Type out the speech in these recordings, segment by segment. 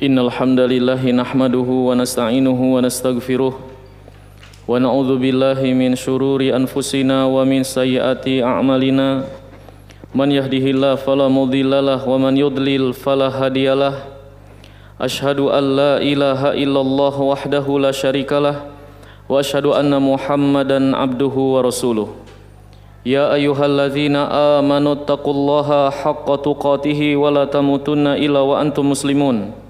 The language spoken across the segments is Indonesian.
Innal hamdalillahi nahmaduhu wa nasta'inuhu wa nastaghfiruh wa na'udzu billahi min syururi anfusina wa min sayyiati a'malina. Man yahdihillahu fala mudhillalah wa man yudlil fala hadiyalah. Asyhadu an la ilaha illallah wahdahu la syarikalah wa asyhadu anna Muhammadan abduhu wa rasuluh. Ya ayyuhalladzina amanu taqullaha haqqa tuqatih wa la tamutunna illa wa antum muslimun.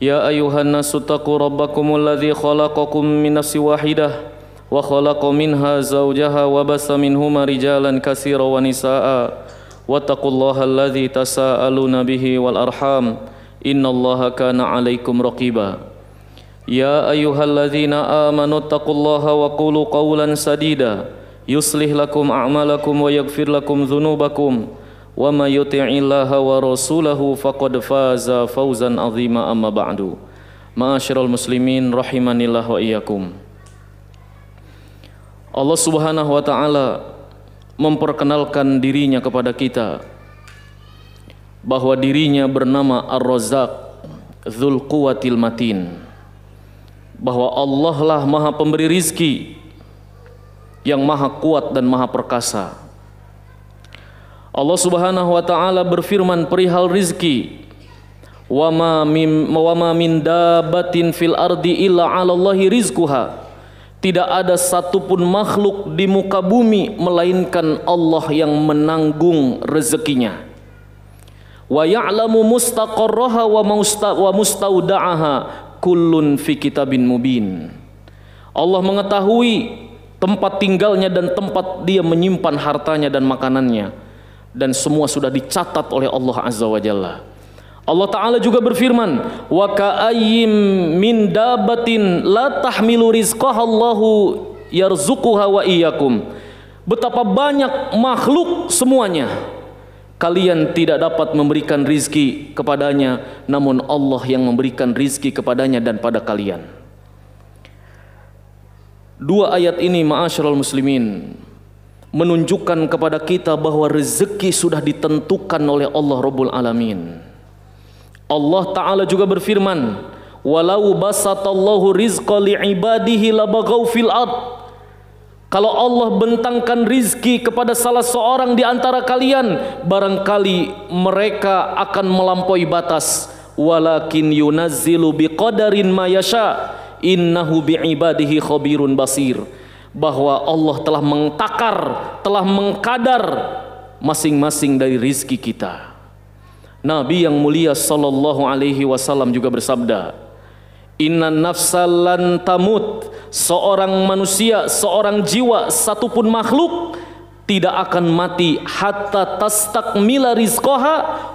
Ya ayyuhan nasu taqu rabbakumul ladzi khalaqakum min nafsin wahidah wa khalaqa minha zawjaha wa bassa minhuma rijalan katsiran wa nisaa'a wattaqullaha alladzi tasaaluna bihi wal arham innallaha kana 'alaikum raqiba. Ya ayyuhalladzina amanu taqullaha wa qulu qawlan sadida yuslih lakum a'malakum wa yaghfir lakum dzunubakum wa may yuti'illaha wa rasulahu faqad faza fawzan 'azima amma ba'du. Ma'asyiral muslimin rahimanillah wa iyyakum. Allah Subhanahu wa taala memperkenalkan dirinya kepada kita bahwa dirinya bernama Ar-Razzaq Dzul Quwwatil Matin, bahwa Allah lah Maha Pemberi rizki yang Maha Kuat dan Maha Perkasa. Allah Subhanahu wa taala berfirman perihal rizki, wa ma min dabbatin fil ardi illa 'alallahi rizquha. Tidak ada satupun makhluk di muka bumi melainkan Allah yang menanggung rezekinya. Wa ya'lamu mustaqarraha wa mustauda'aha kullun fi kitabin mubin. Allah mengetahui tempat tinggalnya dan tempat dia menyimpan hartanya dan makanannya, dan semua sudah dicatat oleh Allah Azza wa Jalla. Allah Ta'ala juga berfirman, wa ka'ayyim min dabatin la tahmilu rizqaha Allahu yarzuquha wa iyyakum. Betapa banyak makhluk semuanya, kalian tidak dapat memberikan rizki kepadanya, namun Allah yang memberikan rizki kepadanya dan pada kalian. Dua ayat ini ma'asyiral muslimin menunjukkan kepada kita bahwa rezeki sudah ditentukan oleh Allah Rabbul Alamin. Allah Ta'ala juga berfirman, walau basatallahu rizqa li'ibadihi labaghaw fil ard. Kalau Allah bentangkan rizki kepada salah seorang di antara kalian, barangkali mereka akan melampaui batas. Walakin yunazzilu biqadarin ma yasha innahu bi'ibadihi khabirun basir. Bahwa Allah telah mengtakar, telah mengkadar masing-masing dari rizki kita. Nabi yang mulia sallallahu alaihi wasallam juga bersabda, innan nafsal lan tamut. Seorang manusia, seorang jiwa, satupun makhluk tidak akan mati hatta tastakmila rizqaha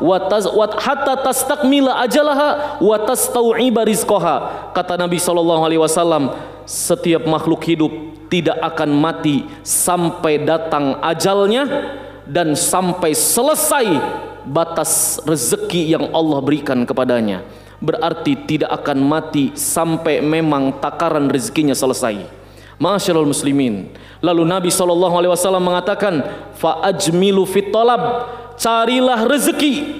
hatta tastakmila ajalaha wa tastau'iba rizqaha. Kata Nabi sallallahu alaihi wasallam, setiap makhluk hidup tidak akan mati sampai datang ajalnya dan sampai selesai batas rezeki yang Allah berikan kepadanya. Berarti tidak akan mati sampai memang takaran rezekinya selesai. Ma'asyiral muslimin, lalu Nabi SAW mengatakan, fa ajmilu fit talab, carilah rezeki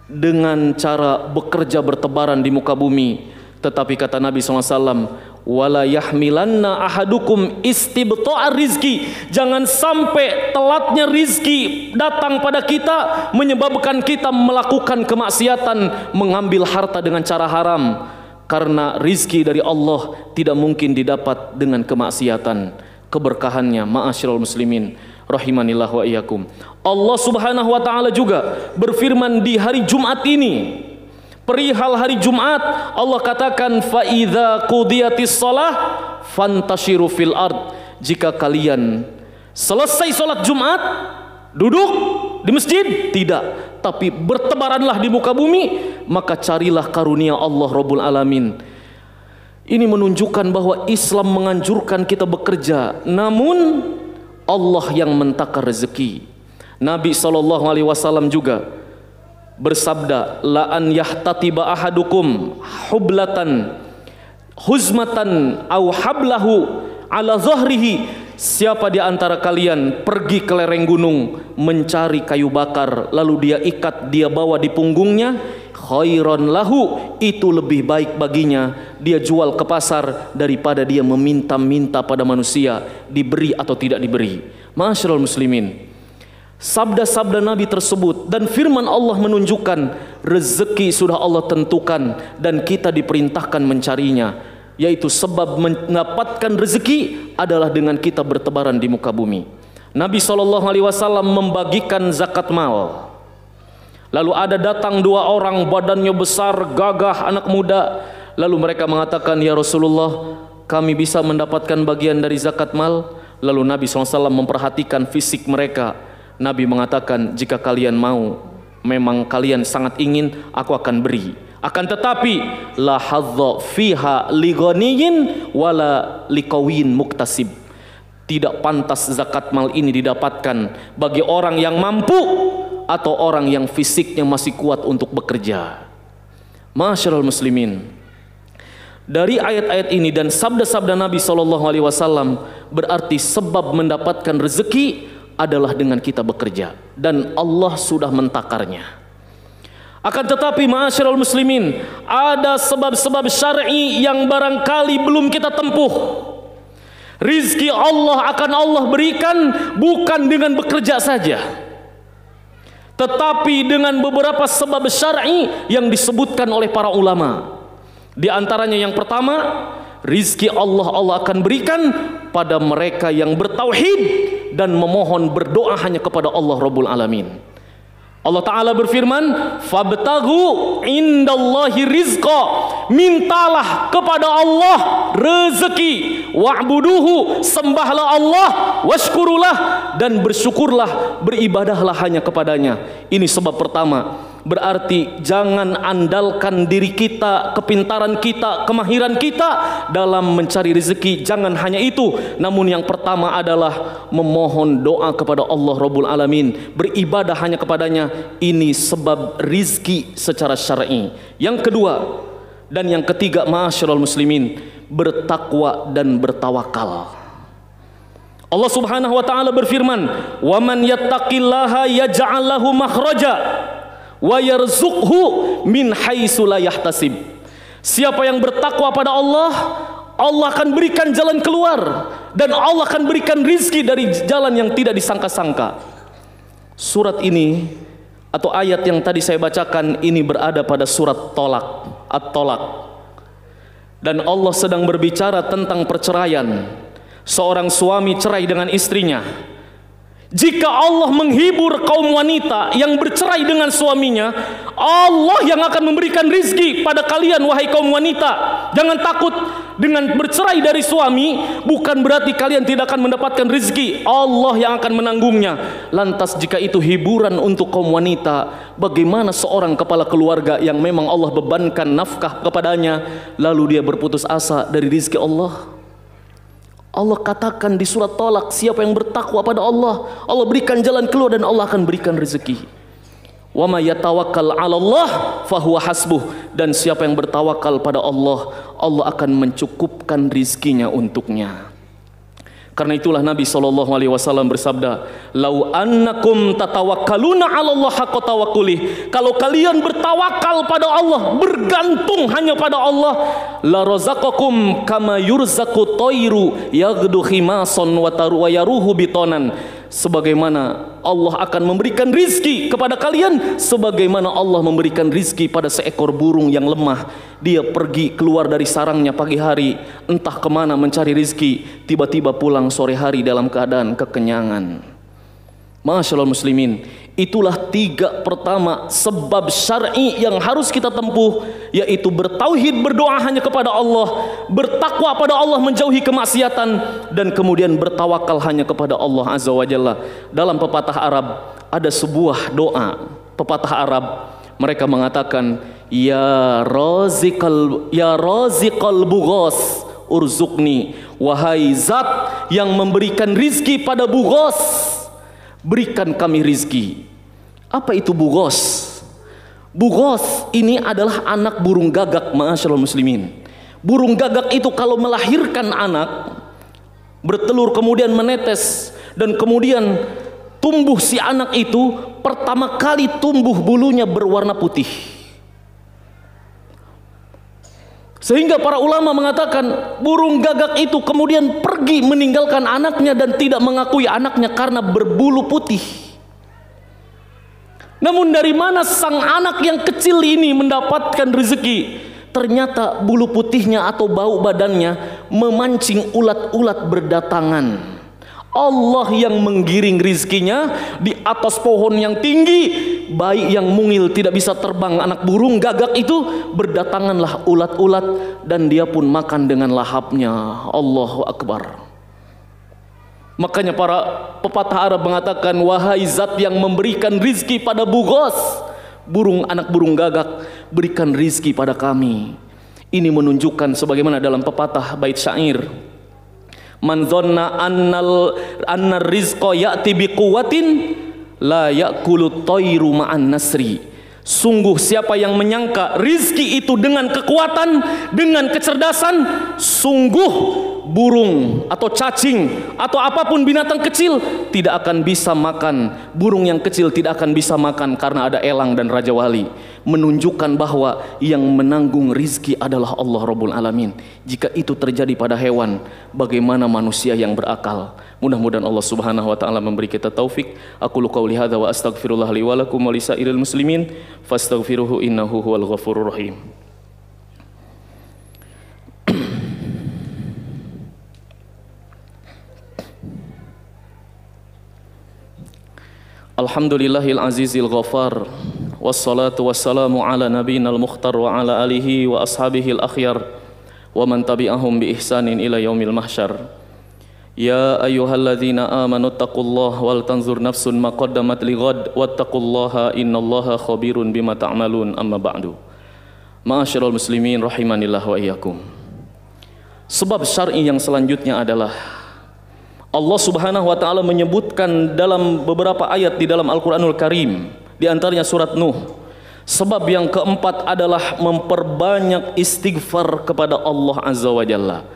dengan cara bekerja bertebaran di muka bumi. Tetapi kata Nabi SAW, wala yahmilanna ahadukum istibta'ar rizki. Jangan sampai telatnya rizki datang pada kita menyebabkan kita melakukan kemaksiatan, mengambil harta dengan cara haram. Karena rizki dari Allah tidak mungkin didapat dengan kemaksiatan. Keberkahannya, ma'asyiral muslimin rahimanillah wa iyyakum. Allah Subhanahu wa taala juga berfirman di hari Jumat ini, perihal hari Jumat, Allah katakan, fa idza qudiyatis shalah fantashiru fil ard. Jika kalian selesai salat Jumat, duduk di masjid? Tidak, tapi bertebaranlah di muka bumi, maka carilah karunia Allah Rabbul Alamin. Ini menunjukkan bahwa Islam menganjurkan kita bekerja, namun Allah yang mentakar rezeki. Nabi SAW juga bersabda, la an yahtatiba ahadukum hublatan huzmatan au hablahu ala zahrihi. Siapa di antara kalian pergi ke lereng gunung mencari kayu bakar, lalu dia ikat, dia bawa di punggungnya, khairon lahu, itu lebih baik baginya dia jual ke pasar daripada dia meminta-minta pada manusia diberi atau tidak diberi. Ma'asyiral muslimin, sabda-sabda Nabi tersebut dan firman Allah menunjukkan rezeki sudah Allah tentukan dan kita diperintahkan mencarinya, yaitu sebab mendapatkan rezeki adalah dengan kita bertebaran di muka bumi. Nabi SAW membagikan zakat mal. Lalu ada datang dua orang, badannya besar, gagah, anak muda. Lalu mereka mengatakan, ya Rasulullah, kami bisa mendapatkan bagian dari zakat mal? Lalu Nabi SAW memperhatikan fisik mereka. Nabi mengatakan, jika kalian mau, memang kalian sangat ingin, aku akan beri. Akan tetapi, la hadza fiha li ghaniyin wala liqawin muktasib. Tidak pantas zakat mal ini didapatkan bagi orang yang mampu atau orang yang fisiknya masih kuat untuk bekerja. Ma'asyiral muslimin, dari ayat-ayat ini dan sabda-sabda Nabi SAW berarti sebab mendapatkan rezeki adalah dengan kita bekerja, dan Allah sudah mentakarnya. Akan tetapi ma'asyiral muslimin, ada sebab-sebab syar'i yang barangkali belum kita tempuh. Rizki Allah akan Allah berikan bukan dengan bekerja saja, tetapi dengan beberapa sebab syar'i yang disebutkan oleh para ulama. Di antaranya yang pertama, rizki Allah akan berikan pada mereka yang bertauhid dan memohon berdoa hanya kepada Allah Rabbul Alamin. Allah Ta'ala berfirman, fabtaghu indallahi rizqa, mintalah kepada Allah rezeki, wa'buduhu, sembahlah Allah, washkurulah, dan bersyukurlah, beribadahlah hanya kepadanya. Ini sebab pertama. Berarti jangan andalkan diri kita, kepintaran kita, kemahiran kita dalam mencari rezeki. Jangan hanya itu. Namun yang pertama adalah memohon doa kepada Allah Rabbul Alamin, beribadah hanya kepadanya. Ini sebab rizki secara syar'i. Yang kedua dan yang ketiga, ma'asyiral muslimin, bertakwa dan bertawakal. Allah Subhanahu wa taala berfirman, "Wa man yattaqillaha yaj'al lahu makhraja wa yarzuqhu min haitsu la yahtasib." Siapa yang bertakwa pada Allah, Allah akan berikan jalan keluar dan Allah akan berikan rizki dari jalan yang tidak disangka-sangka. Surat ini atau ayat yang tadi saya bacakan ini berada pada surat Tolak, At-Tolak. Dan Allah sedang berbicara tentang perceraian. Seorang suami cerai dengan istrinya. Jika Allah menghibur kaum wanita yang bercerai dengan suaminya, Allah yang akan memberikan rizki pada kalian, wahai kaum wanita. Jangan takut dengan bercerai dari suami, bukan berarti kalian tidak akan mendapatkan rizki. Allah yang akan menanggungnya. Lantas jika itu hiburan untuk kaum wanita, bagaimana seorang kepala keluarga yang memang Allah bebankan nafkah kepadanya, lalu dia berputus asa dari rizki Allah? Allah katakan di surat Tolak, siapa yang bertakwa pada Allah, Allah berikan jalan keluar dan Allah akan berikan rezeki. Wa may yatawakkal 'alallah fahuwa hasbuh, dan siapa yang bertawakal pada Allah, Allah akan mencukupkan rizkinya untuknya. Karena itulah Nabi SAW bersabda, "Lau annakum tatawakkaluna 'alallah haqqa tawakkulih." Kalau kalian bertawakal pada Allah, bergantung hanya pada Allah, la razaqakum kama yurzaqu tayru yaghdu khimasan wa yaruhu bitonan. Sebagaimana Allah akan memberikan rizki kepada kalian, sebagaimana Allah memberikan rizki pada seekor burung yang lemah. Dia pergi keluar dari sarangnya pagi hari, entah kemana mencari rizki, tiba-tiba pulang sore hari dalam keadaan kekenyangan. Masyaallah muslimin, itulah tiga pertama sebab syar'i yang harus kita tempuh, yaitu bertauhid, berdoa hanya kepada Allah, bertakwa pada Allah, menjauhi kemaksiatan, dan kemudian bertawakal hanya kepada Allah Azza wa Jalla. Dalam pepatah Arab ada sebuah doa, pepatah Arab, mereka mengatakan, ya raziqal bughos urzuqni, wahai zat yang memberikan rizki pada bughos, berikan kami rizki. Apa itu bughos? Bughos ini adalah anak burung gagak, ma'asyiral muslimin. Burung gagak itu kalau melahirkan anak, bertelur kemudian menetes, dan kemudian tumbuh si anak itu, pertama kali tumbuh bulunya berwarna putih. Sehingga para ulama mengatakan burung gagak itu kemudian pergi meninggalkan anaknya dan tidak mengakui anaknya karena berbulu putih. Namun dari mana sang anak yang kecil ini mendapatkan rezeki? Ternyata bulu putihnya atau bau badannya memancing ulat-ulat berdatangan. Allah yang menggiring rizkinya di atas pohon yang tinggi. Bayi yang mungil tidak bisa terbang, anak burung gagak itu, berdatanganlah ulat-ulat dan dia pun makan dengan lahapnya. Allahu Akbar. Makanya para pepatah Arab mengatakan, wahai zat yang memberikan rizki pada bugos, anak burung gagak, berikan rizki pada kami. Ini menunjukkan sebagaimana dalam pepatah bait syair, man dhanna anna rizqa ya'ti biquwwatin la ya'kulu tayru ma'an nasri. Sungguh siapa yang menyangka rizki itu dengan kekuatan, dengan kecerdasan, sungguh burung atau cacing atau apapun binatang kecil tidak akan bisa makan. Burung yang kecil tidak akan bisa makan karena ada elang dan raja wali. Menunjukkan bahwa yang menanggung rizki adalah Allah Rabbul Alamin. Jika itu terjadi pada hewan, bagaimana manusia yang berakal? Mudah-mudahan Allah Subhanahu wa taala memberi kita taufik. Aqulu qouli hadza wa astaghfirullah li wa lakum wa lisairil muslimin fastaghfiruhu innahu huwal ghafurur rahim. Alhamdulillahil azizil ghafar, wassalatu wassalamu ala nabiyinal mukhtar wa ala alihi wa ashabihil akhyar wa man tabi'ahum bi ihsanin ila yaumil mahsyar. Ya ayyuhalladzina amanu taqullaha wal tanzur nafsun ma qaddamat lighad wattaqullaha innallaha khabirun bima ta'malun. Amma ba'du. Ma'asyiral muslimin rahimanillah wa iyyakum. Sebab syar'i yang selanjutnya adalah Allah Subhanahu wa taala menyebutkan dalam beberapa ayat di dalam Al-Qur'anul Karim, di antaranya surat Nuh. Sebab yang keempat adalah memperbanyak istighfar kepada Allah Azza wa Jalla.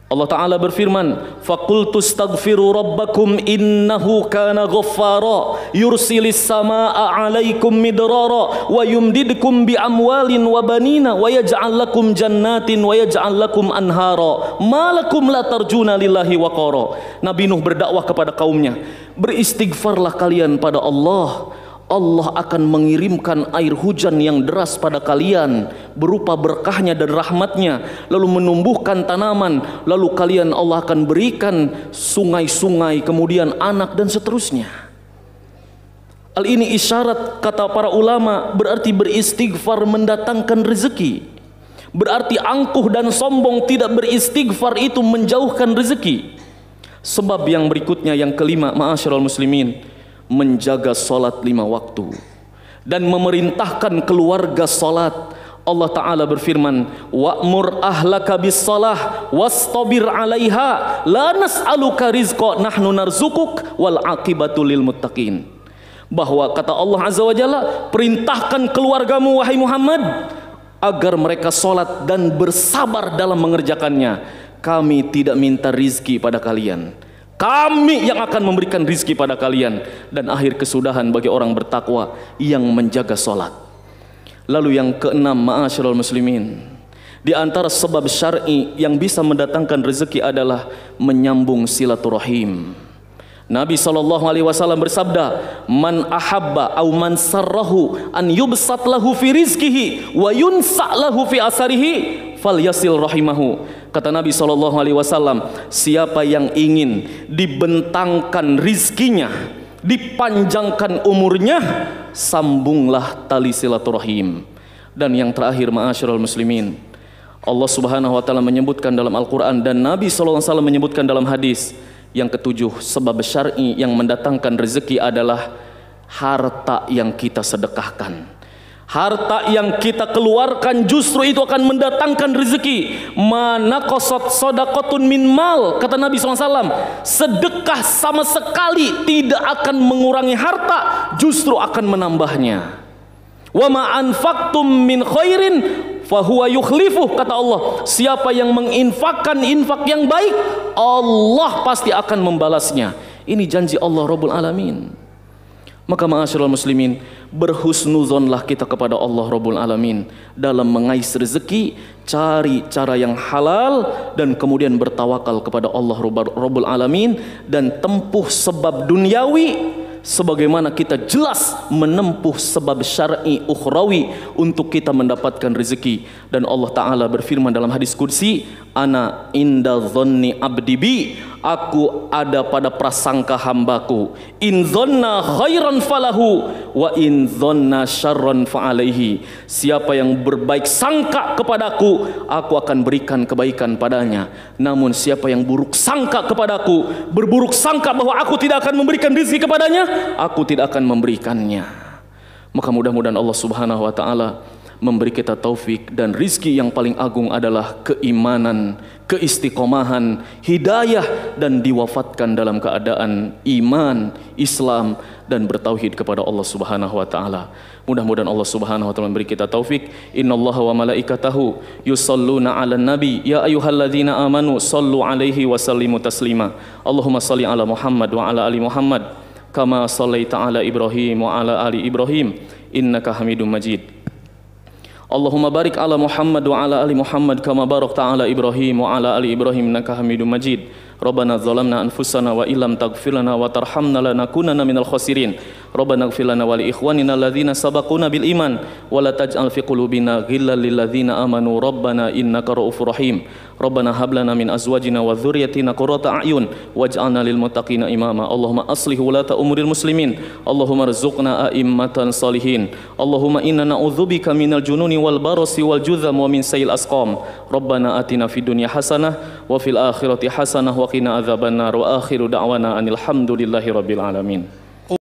Allah Ta'ala berfirman, faqultu astaghfiru rabbakum innahu kana ghaffara yursilis samaa'a 'alaikum midrara wa yumdidkum bi amwalin wa banina wa yaj'al lakum jannatin wa yaj'al lakum anhara ma lakum la tarjuna lillahi waqara. Nabi Nuh berdakwah kepada kaumnya, beristighfarlah kalian pada Allah. Allah akan mengirimkan air hujan yang deras pada kalian berupa berkahnya dan rahmatnya, lalu menumbuhkan tanaman, lalu kalian Allah akan berikan sungai-sungai, kemudian anak dan seterusnya. Hal ini isyarat, kata para ulama, berarti beristighfar mendatangkan rezeki. Berarti angkuh dan sombong tidak beristighfar itu menjauhkan rezeki. Sebab yang berikutnya, yang kelima, ma'asyiral muslimin, menjaga salat 5 waktu dan memerintahkan keluarga salat. Allah Ta'ala berfirman, wa'mur ahlaka bis salah wastabir 'alaiha la nas'aluka rizqa nahnu narzukuk wal 'aqibatu lil muttaqin. Bahwa kata Allah Azza wa Jalla, perintahkan keluargamu wahai Muhammad agar mereka salat dan bersabar dalam mengerjakannya. Kami tidak minta rizki pada kalian, kami yang akan memberikan rizki pada kalian. Dan akhir kesudahan bagi orang bertakwa yang menjaga solat. Lalu yang keenam, ma'asyiral muslimin, di antara sebab syar'i yang bisa mendatangkan rezeki adalah menyambung silaturahim. Nabi SAW bersabda, man ahabba au man sarrahu an yubsat lahu fi rizkihi wa yunsa lahu fi asarihi falyasil rahimahu. Kata Nabi SAW, siapa yang ingin dibentangkan rizkinya, dipanjangkan umurnya, sambunglah tali silaturahim. Dan yang terakhir, ma'asyiral muslimin, Allah Subhanahu wa taala menyebutkan dalam Al-Quran dan Nabi SAW menyebutkan dalam hadis, yang ketujuh, sebab syar'i yang mendatangkan rezeki adalah harta yang kita sedekahkan. Harta yang kita keluarkan justru itu akan mendatangkan rezeki. Mana qasat sadaqatun min mal, kata Nabi SAW, sedekah sama sekali tidak akan mengurangi harta, justru akan menambahnya. Wa ma anfaqtum min khairin fahuwa yukhlifuh, kata Allah, siapa yang menginfakkan infak yang baik, Allah pasti akan membalasnya. Ini janji Allah Rabbul Alamin. Maka ma'asyiral muslimin, berhusnuzonlah kita kepada Allah Rabbul Alamin dalam mengais rezeki, cari cara yang halal dan kemudian bertawakal kepada Allah Rabbul Alamin dan tempuh sebab duniawi sebagaimana kita jelas menempuh sebab syar'i ukhrawi untuk kita mendapatkan rezeki. Dan Allah Ta'ala berfirman dalam hadis qudsi, ana inda dhanni abdi bi, aku ada pada prasangka hambaku, in dhanna khairan falahu wa in dhanna syarran fa'alaihi. Siapa yang berbaik sangka kepadaku, aku akan berikan kebaikan padanya. Namun siapa yang buruk sangka kepadaku, berburuk sangka bahwa aku tidak akan memberikan rezeki kepadanya, aku tidak akan memberikannya. Maka mudah-mudahan Allah Subhanahu wa taala memberi kita taufik, dan rizki yang paling agung adalah keimanan, keistiqomahan, hidayah, dan diwafatkan dalam keadaan iman, Islam, dan bertauhid kepada Allah Subhanahu wa taala. Mudah-mudahan Allah Subhanahu wa taala memberi kita taufik. Innallaha wa malaikatahu yusholluna 'alan nabi ya ayyuhalladzina amanu shallu 'alaihi wa sallimu taslima. Allahumma shalli 'ala Muhammad wa 'ala ali Muhammad kama shallaita 'ala Ibrahim wa 'ala ali Ibrahim innaka Hamidum Majid. Allahumma barik 'ala Muhammad wa 'ala ali Muhammad kama barakta 'ala Ibrahim wa 'ala ali Ibrahim innaka Hamidum Majid. Rabbana zalamna anfusana wa illam taghfir lana wa tarhamna lanakunanna minal khasirin. Rabbana ighfir lana wa li ikhwanina alladzina sabaquna bil iman wa la taj'al fi qulubina ghillan lil ladzina amanu rabbana innaka ra'ufur rahim. Rabbana hab lana min azwajina wa dzurriyyatina qurrata a'yun waj'alna lil muttaqina imama. Allahumma aslih wulata umuril muslimin. Allahumma rzuqna a'immatan salihin. Allahumma inna na'udzubika minal jununi wal barasi wal judham wa min sayil asqam. Rabbana atina fid dunya hasanah wa fil akhirati hasanah wa qina adzabannar wa akhiru da'wana anil hamdulillahi rabbil alamin.